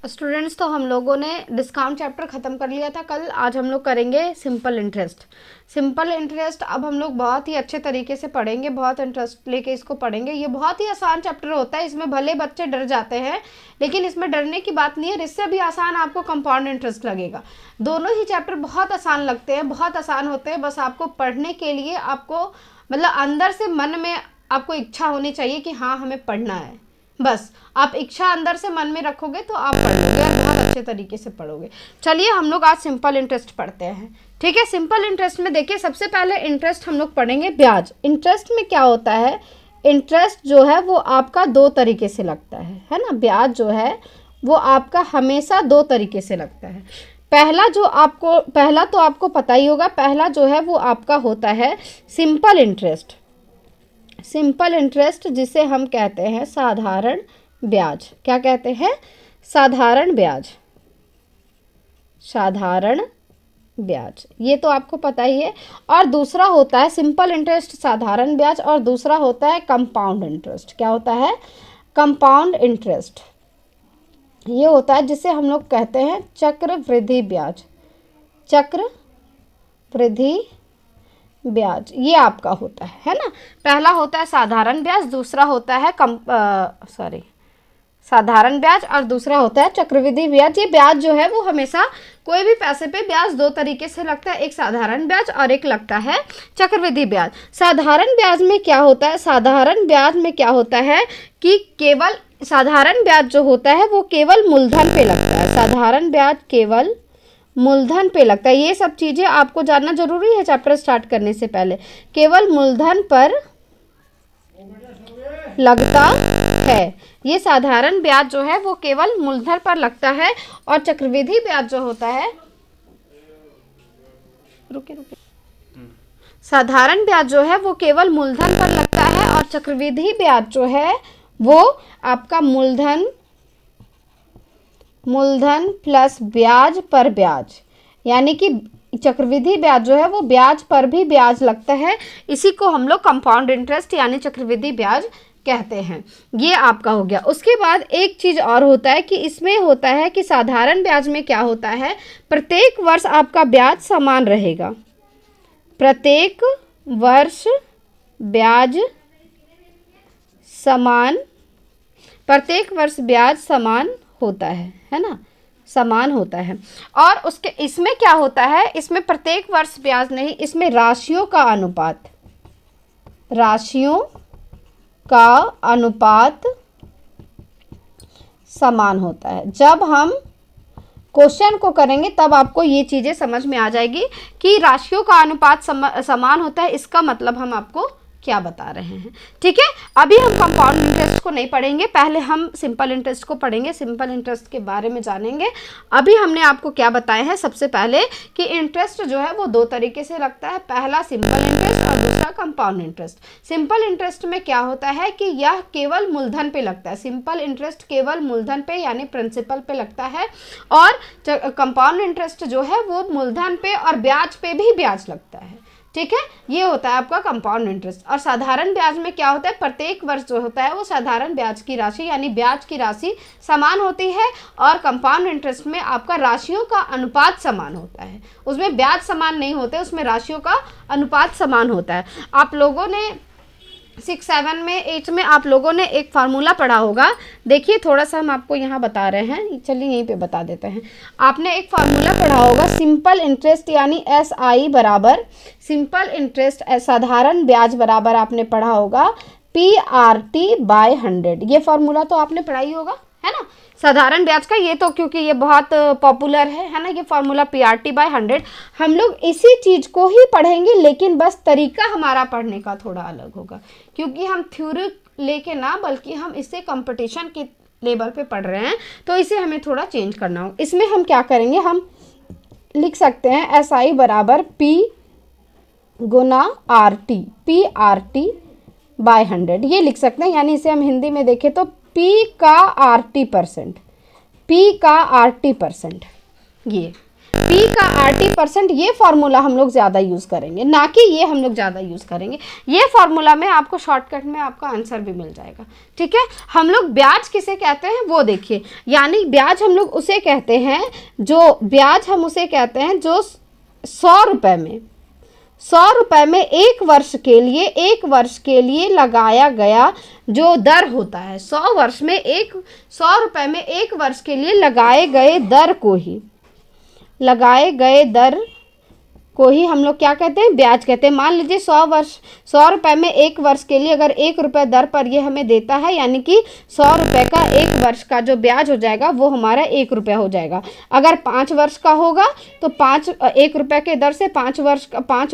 Students, तो हम लोगों ने डिस्काउंट चैप्टर ख़त्म कर लिया था कल। आज हम लोग करेंगे सिंपल इंटरेस्ट। सिंपल इंटरेस्ट अब हम लोग बहुत ही अच्छे तरीके से पढ़ेंगे, बहुत इंटरेस्ट लेके इसको पढ़ेंगे। ये बहुत ही आसान चैप्टर होता है, इसमें भले बच्चे डर जाते हैं लेकिन इसमें डरने की बात नहीं है। इससे भी आसान आपको कंपाउंड इंटरेस्ट लगेगा। दोनों ही चैप्टर बहुत आसान लगते हैं, बहुत आसान होते हैं। बस आपको पढ़ने के लिए आपको मतलब अंदर से मन में आपको इच्छा होनी चाहिए कि हाँ हमें पढ़ना है। बस आप इच्छा अंदर से मन में रखोगे तो आप पढ़ोगे और बहुत अच्छे तरीके से पढ़ोगे। चलिए हम लोग आज सिंपल इंटरेस्ट पढ़ते हैं, ठीक है। सिंपल इंटरेस्ट में देखिए, सबसे पहले इंटरेस्ट हम लोग पढ़ेंगे ब्याज। इंटरेस्ट में क्या होता है, इंटरेस्ट जो है वो आपका दो तरीके से लगता है ना। ब्याज जो है वो आपका हमेशा दो तरीके से लगता है। पहला तो आपको पता ही होगा, पहला जो है वो आपका होता है सिंपल इंटरेस्ट। सिंपल इंटरेस्ट जिसे हम कहते हैं साधारण ब्याज। क्या कहते हैं? साधारण ब्याज। साधारण ब्याज, ये तो आपको पता ही है। और दूसरा होता है सिंपल इंटरेस्ट साधारण ब्याज, और दूसरा होता है कंपाउंड इंटरेस्ट। क्या होता है? Compound interest. ये होता है जिसे हम लोग कहते हैं चक्रवृद्धि ब्याज। चक्रवृद्धि ब्याज ये आपका होता है ना। पहला होता है साधारण ब्याज, दूसरा होता है साधारण ब्याज, और दूसरा होता है चक्रवृद्धि ब्याज। ये ब्याज जो है वो हमेशा कोई भी पैसे पे ब्याज दो तरीके से लगता है, एक साधारण ब्याज और एक लगता है चक्रवृद्धि ब्याज। साधारण ब्याज में क्या होता है? साधारण ब्याज में क्या होता है कि केवल साधारण ब्याज जो होता है वो केवल मूलधन पे लगता है। साधारण ब्याज केवल मूलधन पे लगता है। ये सब चीजें आपको जानना जरूरी है चैप्टर स्टार्ट करने से पहले। केवल मूलधन पर लगता है। ये साधारण ब्याज जो है वो केवल मूलधन पर लगता है, और चक्रवृद्धि ब्याज जो होता है, रुके साधारण ब्याज जो है वो केवल मूलधन पर लगता है, और चक्रवृद्धि ब्याज जो है वो आपका मूलधन प्लस ब्याज पर ब्याज, यानी कि चक्रवृद्धि ब्याज जो है वो ब्याज पर भी ब्याज लगता है। इसी को हम लोग कंपाउंड इंटरेस्ट यानी चक्रवृद्धि ब्याज कहते हैं। ये आपका हो गया। उसके बाद एक चीज और होता है कि इसमें होता है कि साधारण ब्याज में क्या होता है, प्रत्येक वर्ष आपका ब्याज समान रहेगा। प्रत्येक वर्ष ब्याज समान, प्रत्येक वर्ष ब्याज समान होता है ना, समान होता है। और उसके इसमें क्या होता है, इसमें प्रत्येक वर्ष ब्याज नहीं, इसमें राशियों का अनुपात, राशियों का अनुपात समान होता है। जब हम क्वेश्चन को करेंगे तब आपको ये चीजें समझ में आ जाएगी कि राशियों का अनुपात समान होता है। इसका मतलब हम आपको क्या बता रहे हैं, ठीक है। अभी हम कंपाउंड इंटरेस्ट को नहीं पढ़ेंगे, पहले हम सिंपल इंटरेस्ट को पढ़ेंगे, सिंपल इंटरेस्ट के बारे में जानेंगे। अभी हमने आपको क्या बताया है, सबसे पहले कि इंटरेस्ट जो है वो दो तरीके से लगता है, पहला सिंपल इंटरेस्ट और दूसरा कंपाउंड इंटरेस्ट। सिंपल इंटरेस्ट में क्या होता है कि यह केवल मूलधन पे लगता है। सिंपल इंटरेस्ट केवल मूलधन पे यानी प्रिंसिपल पे लगता है, और कंपाउंड इंटरेस्ट जो है वो मूलधन पे और ब्याज पे भी ब्याज लगता है, ठीक है। ये होता है आपका कंपाउंड इंटरेस्ट। और साधारण ब्याज में क्या होता है, प्रत्येक वर्ष जो होता है वो साधारण ब्याज की राशि यानी ब्याज की राशि समान होती है, और कंपाउंड इंटरेस्ट में आपका राशियों का अनुपात समान होता है। उसमें ब्याज समान नहीं होते, उसमें राशियों का अनुपात समान होता है। आप लोगों ने 6, 7 में 8 में आप लोगों ने एक फार्मूला पढ़ा होगा। देखिए थोड़ा सा हम आपको यहाँ बता रहे हैं, चलिए यहीं पे बता देते हैं। आपने एक फार्मूला पढ़ा होगा सिंपल इंटरेस्ट यानी SI बराबर सिंपल इंटरेस्ट साधारण ब्याज बराबर आपने पढ़ा होगा PRT/100। ये फार्मूला तो आपने पढ़ा ही होगा, है ना, साधारण ब्याज का। ये तो क्योंकि ये बहुत पॉपुलर है ना, ये फार्मूला PRT/100। हम लोग इसी चीज को ही पढ़ेंगे, लेकिन बस तरीका हमारा पढ़ने का थोड़ा अलग होगा, क्योंकि हम थ्योरी लेके ना बल्कि हम इसे कंपटीशन के लेवल पे पढ़ रहे हैं, तो इसे हमें थोड़ा चेंज करना होगा। इसमें हम क्या करेंगे, हम लिख सकते हैं SI बराबर P गुना RT, PRT/100 ये लिख सकते हैं। यानी इसे हम हिंदी में देखें तो P का RT%, P का RT%, ये पी का RT%, ये फॉर्मूला हम लोग ज़्यादा यूज़ करेंगे, ना कि ये हम लोग ज़्यादा यूज़ करेंगे। ये फॉर्मूला में आपको शॉर्टकट में आपका आंसर भी मिल जाएगा। ठीक है, हम लोग ब्याज किसे कहते हैं वो देखिए, यानी ब्याज हम लोग उसे कहते हैं जो, ब्याज हम उसे कहते हैं जो 100 रुपये में, 100 रुपये में एक वर्ष के लिए लगाया गया जो दर होता है, 100 रुपये में एक वर्ष के लिए लगाए गए दर को ही हम लोग क्या कहते हैं, ब्याज कहते हैं। मान लीजिए 100 रुपये में एक वर्ष के लिए अगर 1 रुपये दर पर ये हमें देता है, यानी कि 100 रुपये का एक वर्ष का जो ब्याज हो जाएगा वो हमारा 1 रुपये हो जाएगा। अगर 5 वर्ष का होगा तो 1 रुपये के दर से 5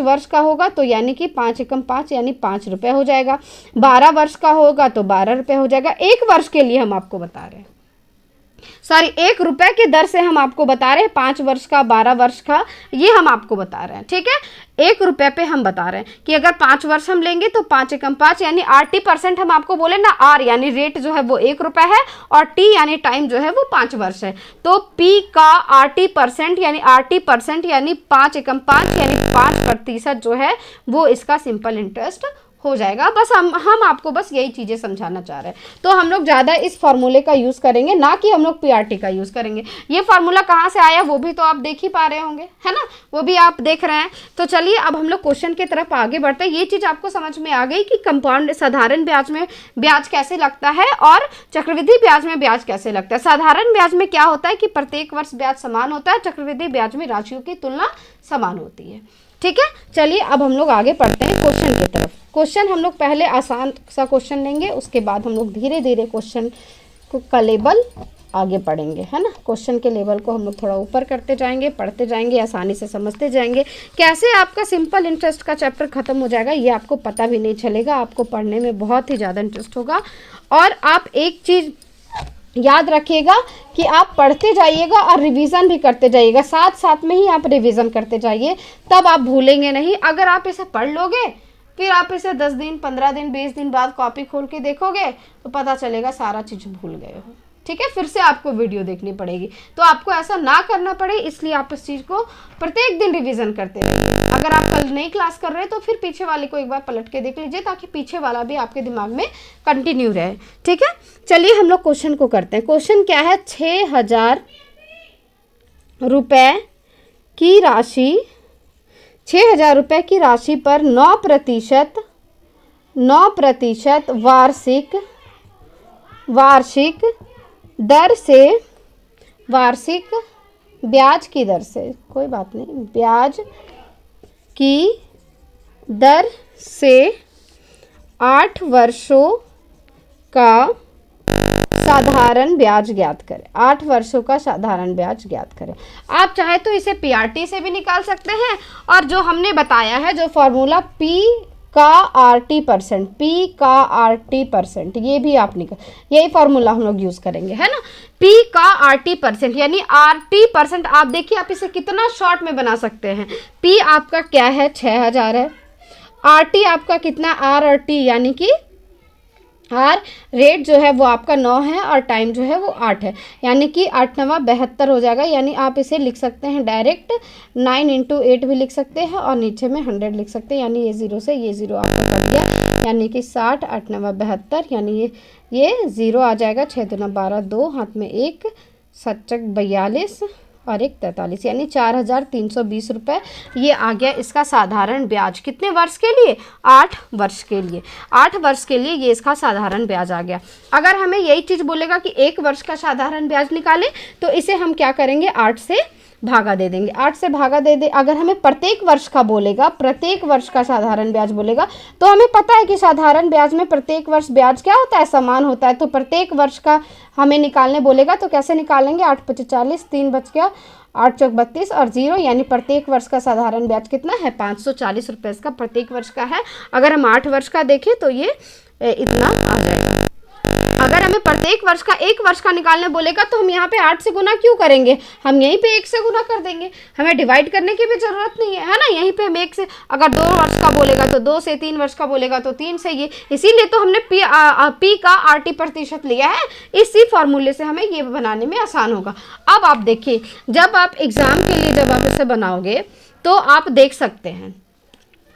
वर्ष का होगा तो यानी कि 5 एकम 5 यानी 5 रुपये हो जाएगा। 12 वर्ष का होगा तो 12 रुपये हो जाएगा। 1 वर्ष के लिए हम आपको बता रहे हैं, 1 रुपये की दर से हम आपको बता रहे हैं, 5 वर्ष का, 12 वर्ष का, ये हम आपको बता रहे हैं। ठीक है, 1 रुपये पे हम बता रहे हैं कि अगर 5 वर्ष हम लेंगे तो 5 एकम 5 यानी RT% हम आपको बोले ना, R यानी रेट जो है वो 1 रुपये है और T यानी टाइम जो है वो 5 वर्ष है। तो P का RT% यानी 5 एकम 5 यानी 5% जो है वो इसका सिंपल इंटरेस्ट हो जाएगा। बस हम आपको बस यही चीज़ें समझाना चाह रहे हैं। तो हम लोग ज़्यादा इस फार्मूले का यूज़ करेंगे, ना कि हम लोग PRT का यूज़ करेंगे। ये फार्मूला कहाँ से आया वो भी तो आप देख ही पा रहे होंगे, है ना, वो भी आप देख रहे हैं। तो चलिए अब हम लोग क्वेश्चन की तरफ आगे बढ़ते हैं। ये चीज़ आपको समझ में आ गई कि कंपाउंड साधारण ब्याज में ब्याज कैसे लगता है और चक्रवृद्धि ब्याज में ब्याज कैसे लगता है। साधारण ब्याज में क्या होता है कि प्रत्येक वर्ष ब्याज समान होता है, चक्रवृद्धि ब्याज में राशियों की तुलना समान होती है। ठीक है, चलिए अब हम लोग आगे बढ़ते हैं क्वेश्चन की तरफ। क्वेश्चन हम लोग पहले आसान सा क्वेश्चन लेंगे, उसके बाद हम लोग धीरे धीरे क्वेश्चन का लेवल आगे पढ़ेंगे, है ना। क्वेश्चन के लेवल को हम लोग थोड़ा ऊपर करते जाएंगे, पढ़ते जाएंगे, आसानी से समझते जाएंगे। कैसे आपका सिंपल इंटरेस्ट का चैप्टर खत्म हो जाएगा ये आपको पता भी नहीं चलेगा, आपको पढ़ने में बहुत ही ज़्यादा इंटरेस्ट होगा। और आप एक चीज़ याद रखिएगा कि आप पढ़ते जाइएगा और रिवीजन भी करते जाइएगा, साथ साथ में ही आप रिवीजन करते जाइए, तब आप भूलेंगे नहीं। अगर आप इसे पढ़ लोगे फिर आप इसे 10 दिन 15 दिन 20 दिन बाद कॉपी खोल के देखोगे तो पता चलेगा सारा चीज़ भूल गए हो। ठीक है, फिर से आपको वीडियो देखनी पड़ेगी। तो आपको ऐसा ना करना पड़े इसलिए आप इस चीज़ को प्रत्येक दिन रिवीजन करते रहिए। अगर आप कल नई क्लास कर रहे हैं तो फिर पीछे वाले को एक बार पलट के देख लीजिए ताकि पीछे वाला भी आपके दिमाग में कंटिन्यू रहे। ठीक है, चलिए हम लोग क्वेश्चन को करते हैं। क्वेश्चन क्या है, 6000 रुपये की राशि, 6000 रुपये की राशि पर 9% वार्षिक दर से, वार्षिक ब्याज की दर से, कोई बात नहीं, ब्याज की दर से 8 वर्षों का साधारण ब्याज ज्ञात करें। 8 वर्षों का साधारण ब्याज ज्ञात करें। आप चाहे तो इसे PRT से भी निकाल सकते हैं और जो हमने बताया है जो फॉर्मूला P का RT%, ये भी आप निकाल, यही फॉर्मूला हम लोग यूज़ करेंगे, है ना। P का RT% यानी RT%, आप देखिए आप इसे कितना शॉर्ट में बना सकते हैं। P आपका क्या है, 6000 है। RT आपका कितना, R और T यानी कि R रेट जो है वो आपका 9 है और टाइम जो है वो 8 है, यानी कि 8 9 72 हो जाएगा। यानी आप इसे लिख सकते हैं डायरेक्ट 9 × 8 भी लिख सकते हैं और नीचे में 100 लिख सकते हैं, यानी ये 0 से ये 0 आपका कट गया, यानी कि 60 8 9 72, यानी ये 0 आ जाएगा। 6 दूना 12, 2 हाथ में 1, 7 42 और 1 43, यानी 4320 रुपये ये आ गया इसका साधारण ब्याज। कितने वर्ष के लिए, 8 वर्ष के लिए। 8 वर्ष के लिए ये इसका साधारण ब्याज आ गया। अगर हमें यही चीज़ बोलेगा कि 1 वर्ष का साधारण ब्याज निकालें तो इसे हम क्या करेंगे, 8 से भागा दे देंगे। 8 से भागा दे दे। अगर हमें प्रत्येक वर्ष का बोलेगा, प्रत्येक वर्ष का साधारण ब्याज बोलेगा, तो हमें पता है कि साधारण ब्याज में प्रत्येक वर्ष ब्याज क्या होता है, समान होता है। तो प्रत्येक वर्ष का हमें निकालने बोलेगा तो कैसे निकालेंगे, 8 × 5 = 40, 3 बच गया, 8 × 4 = 32 और 0, यानी प्रत्येक वर्ष का साधारण ब्याज कितना है, 540 रुपये इसका प्रत्येक वर्ष का है। अगर हम 8 वर्ष का देखें तो ये इतना आ जाएगा। अगर हमें प्रत्येक वर्ष का 1 वर्ष का निकालने बोलेगा तो हम यहाँ पे 8 से गुना क्यों करेंगे, हम यहीं पे 1 से गुना कर देंगे, हमें डिवाइड करने की भी जरूरत नहीं है ना। यहीं पे हम 1 से, अगर 2 वर्ष का बोलेगा तो 2 से, 3 वर्ष का बोलेगा तो 3 से, ये इसीलिए तो हमने पी का RT% लिया है। इसी फॉर्मूले से हमें ये बनाने में आसान होगा। अब आप देखिए, जब आप एग्जाम के लिए जब आप इसे बनाओगे तो आप देख सकते हैं,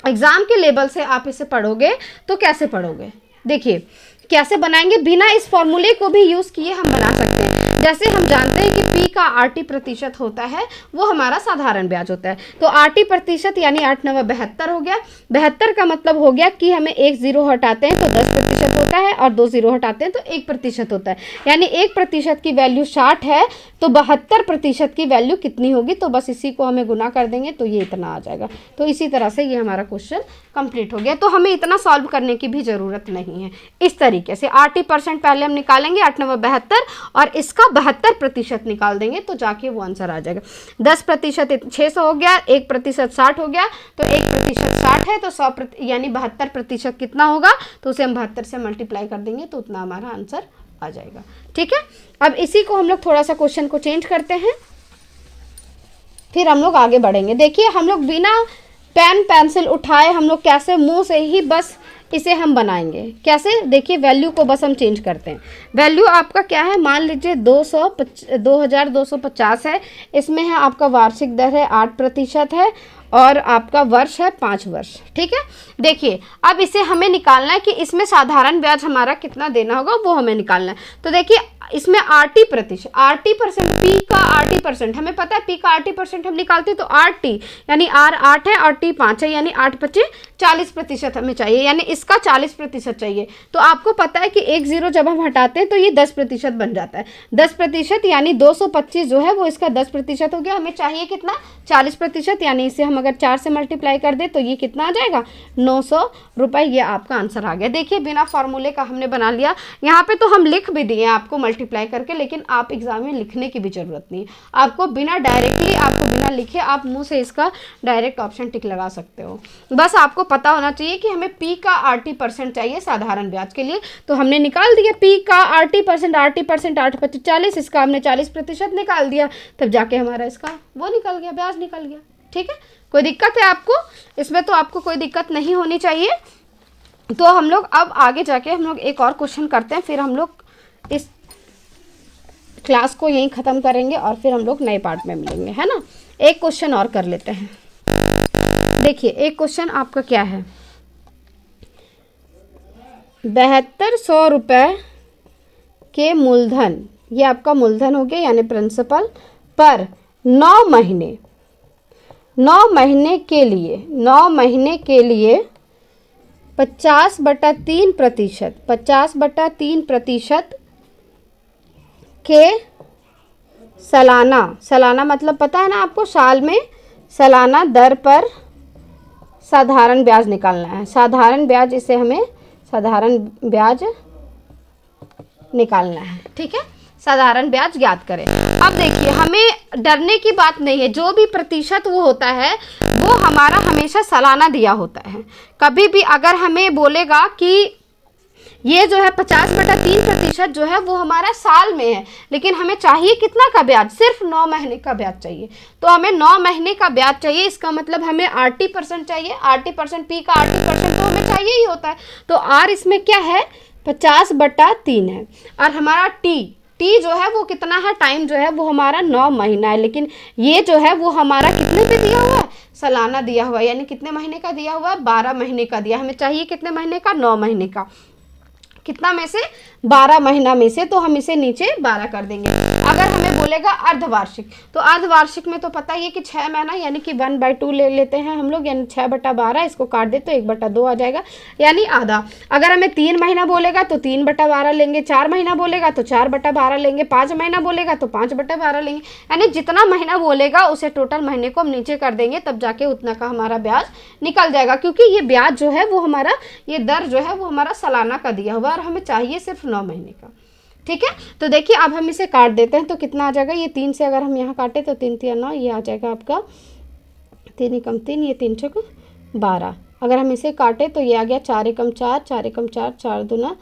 एग्जाम के लेवल से आप इसे पढ़ोगे तो कैसे पढ़ोगे, देखिए कैसे बनाएंगे। बिना इस फॉर्मूले को भी यूज़ किए हम बना सकते हैं। जैसे हम जानते हैं कि P का RT% होता है, वो हमारा साधारण ब्याज होता है। तो RT% यानी 8 9 72 हो गया। 72 का मतलब हो गया कि हमें 1 0 हटाते हैं तो 10% होता है, और 2 0 हटाते हैं तो 1% होता है। यानी 1% की वैल्यू 60 है, तो 72% की वैल्यू कितनी होगी, तो बस इसी को हमें गुना कर देंगे तो ये इतना आ जाएगा। तो इसी तरह से ये हमारा क्वेश्चन कंप्लीट हो गया। तो हमें इतना सॉल्व करने की भी ज़रूरत नहीं है। इस तरीके से RT% पहले हम निकालेंगे 8 9 72, और इसका 72% निकाल देंगे तो जाके वो आंसर आ जाएगा। 10% 600 हो गया, 1% 60 हो गया, तो 1% 60 है तो 100 यानी 72% कितना होगा, तो उसे हम 72 से मल्टीप्लाई कर देंगे तो उतना हमारा आंसर आ जाएगा। ठीक है, अब इसी को हम लोग थोड़ा सा क्वेश्चन को चेंज करते हैं, फिर हम लोग आगे बढ़ेंगे। देखिए हम लोग बिना पेन पेंसिल उठाए हम लोग कैसे मुंह से ही बस इसे हम बनाएंगे। कैसे, देखिए वैल्यू को बस हम चेंज करते हैं। वैल्यू आपका क्या है, मान लीजिए 2250 है, इसमें है आपका वार्षिक दर है 8% है, और आपका वर्ष है 5 वर्ष। ठीक है, देखिए अब इसे हमें निकालना है कि इसमें साधारण ब्याज हमारा कितना देना होगा, वो हमें निकालना है। तो देखिए इसमें RT% P का RT%, हमें पता है P का RT% हम निकालते हैं तो RT यानी R 8 है और T 5 है, यानी 8 5 40% हमें चाहिए, यानी इसका 40% चाहिए। तो आपको पता है कि 1 0 जब हम हटाते हैं तो ये 10% बन जाता है। 10% यानी 225 जो है वो इसका 10% हो गया। हमें चाहिए कितना, 40%, यानी इसे हम अगर 4 से मल्टीप्लाई कर दे तो ये कितना आ जाएगा, 900 रुपये। ये आपका आंसर आ गया। देखिए बिना फॉर्मूले का हमने बना लिया। यहाँ पे तो हम लिख भी दिए आपको मल्टीप्लाई करके, लेकिन आप एग्जाम में लिखने की भी जरूरत नहीं है। आपको बिना डायरेक्टली, आपको बिना लिखे आप मुंह से इसका डायरेक्ट ऑप्शन टिक लगा सकते हो। बस आपको पता होना चाहिए कि हमें P का RT% चाहिए साधारण ब्याज के लिए। तो हमने निकाल दिया P का RT% 8 5 40, इसका हमने 40% निकाल दिया, तब जाके हमारा इसका वो निकल गया, ब्याज निकल गया। ठीक है, कोई दिक्कत है आपको इसमें, तो आपको कोई दिक्कत नहीं होनी चाहिए। तो हम लोग अब आगे जाके हम लोग एक और क्वेश्चन करते हैं, फिर हम लोग इस क्लास को यहीं ख़त्म करेंगे और फिर हम लोग नए पार्ट में मिलेंगे, है ना। एक क्वेश्चन और कर लेते हैं। देखिए एक क्वेश्चन आपका क्या है, 7200 रुपये के मूलधन, ये आपका मूलधन हो गया यानी प्रिंसिपल, पर 9 महीने के लिए 50/3% के सालाना मतलब पता है ना आपको, साल में सालाना दर पर साधारण ब्याज निकालना है। साधारण ब्याज, इसे हमें साधारण ब्याज निकालना है। ठीक है, साधारण ब्याज ज्ञात करें। अब देखिए हमें डरने की बात नहीं है, जो भी प्रतिशत वो होता है वो हमारा हमेशा सालाना दिया होता है। कभी भी अगर हमें बोलेगा कि ये जो है 50/3% जो है वो हमारा साल में है, लेकिन हमें चाहिए कितना का ब्याज, सिर्फ 9 महीने का ब्याज चाहिए। तो हमें 9 महीने का ब्याज चाहिए, इसका मतलब हमें RT% चाहिए। RT% P का RT% तो हमें चाहिए ही होता है। तो R इसमें क्या है, 50/3 है, और हमारा T जो है वो कितना है, टाइम जो है वो हमारा 9 महीना है, लेकिन ये जो है वो हमारा कितने पे दिया हुआ है, सालाना दिया हुआ है, यानी कितने महीने का दिया हुआ है, 12 महीने का दिया। हमें चाहिए कितने महीने का, 9 महीने का। कितना में से, 12 महीना में से, तो हम इसे नीचे 12 कर देंगे। अगर हमें बोलेगा अर्धवार्षिक, तो अर्धवार्षिक में तो पता ही है कि 6 महीना यानी कि 1/2 ले लेते हैं हम लोग, यानी 6/12, इसको काट दे तो 1/2 आ जाएगा, यानी आधा। अगर हमें 3 महीना बोलेगा तो 3/12 लेंगे, 4 महीना बोलेगा तो 4/12 लेंगे, 5 महीना बोलेगा तो 5/12 लेंगे, यानी जितना महीना बोलेगा उसे टोटल महीने को हम नीचे कर देंगे, तब जाके उतना का हमारा ब्याज निकल जाएगा। क्योंकि ये ब्याज जो है वो हमारा, ये दर जो है वो हमारा सालाना का दिया हुआ, और हमें चाहिए सिर्फ 9 महीने का। ठीक है, तो देखिए अब हम इसे काट देते हैं तो कितना आ जाएगा, ये 3 से अगर हम यहाँ काटे तो 3 3 9, ये आ जाएगा आपका 3 एकम 3, ये 3 6 12। अगर हम इसे काटे तो ये आ गया 4 एकम 4, 4 एकम 4, 4 दूना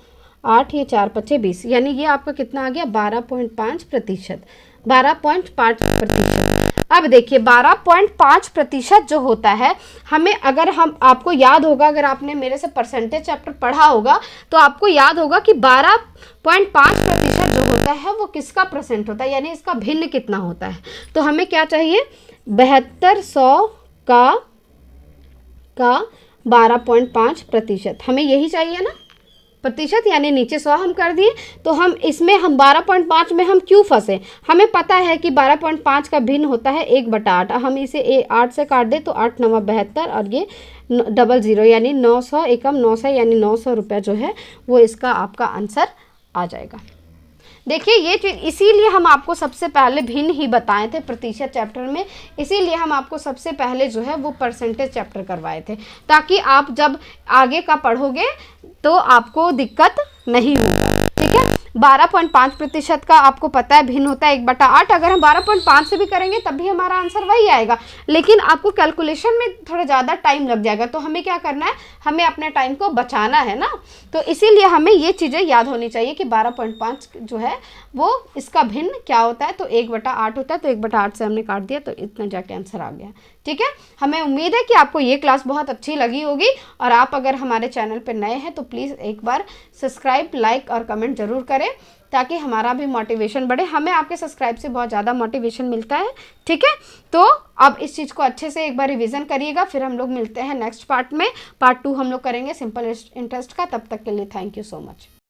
8 ये 4 पच्चे 20, यानी ये आपका कितना आ गया 12.5%। 12.5%। अब देखिए 12.5% जो होता है, हमें अगर हम आपको याद होगा, अगर आपने मेरे से परसेंटेज चैप्टर पढ़ा होगा तो आपको याद होगा कि 12.5% जो होता है वो किसका परसेंट होता है, यानी इसका भिन्न कितना होता है। तो हमें क्या चाहिए, 7200 का 12.5%, हमें यही चाहिए ना, प्रतिशत, यानी नीचे 100 हम कर दिए। तो हम इसमें हम 12.5 में हम क्यों फंसे, हमें पता है कि 12.5 का भिन्न होता है 1/8। हम इसे 8 से काट दें तो 8 9 72 और ये 00 यानी 900 एकम 900 यानी 900 रुपये जो है वो इसका आपका आंसर आ जाएगा। देखिए ये चीज़ इसीलिए हम आपको सबसे पहले भिन्न ही बताए थे प्रतिशत चैप्टर में, इसीलिए हम आपको सबसे पहले जो है वो परसेंटेज चैप्टर करवाए थे, ताकि आप जब आगे का पढ़ोगे तो आपको दिक्कत नहीं होगा। ठीक है, 12.5% का आपको पता है भिन्न होता है 1/8। अगर हम 12.5 से भी करेंगे तब भी हमारा आंसर वही आएगा, लेकिन आपको कैलकुलेशन में थोड़ा ज़्यादा टाइम लग जाएगा। तो हमें क्या करना है, हमें अपने टाइम को बचाना है ना, तो इसीलिए हमें ये चीज़ें याद होनी चाहिए कि 12.5 जो है वो इसका भिन्न क्या होता है, तो 1/8 होता है। तो 1/8 से हमने काट दिया तो इतना जाके आंसर आ गया। ठीक है, हमें उम्मीद है कि आपको ये क्लास बहुत अच्छी लगी होगी, और आप अगर हमारे चैनल पर नए हैं तो प्लीज़ एक बार सब्सक्राइब, लाइक और कमेंट ज़रूर करें, ताकि हमारा भी मोटिवेशन बढ़े। हमें आपके सब्सक्राइब से बहुत ज़्यादा मोटिवेशन मिलता है। ठीक है, तो अब इस चीज़ को अच्छे से एक बार रिवीजन करिएगा, फिर हम लोग मिलते हैं नेक्स्ट पार्ट में। पार्ट 2 हम लोग करेंगे सिंपल इंटरेस्ट का। तब तक के लिए थैंक यू सो मच।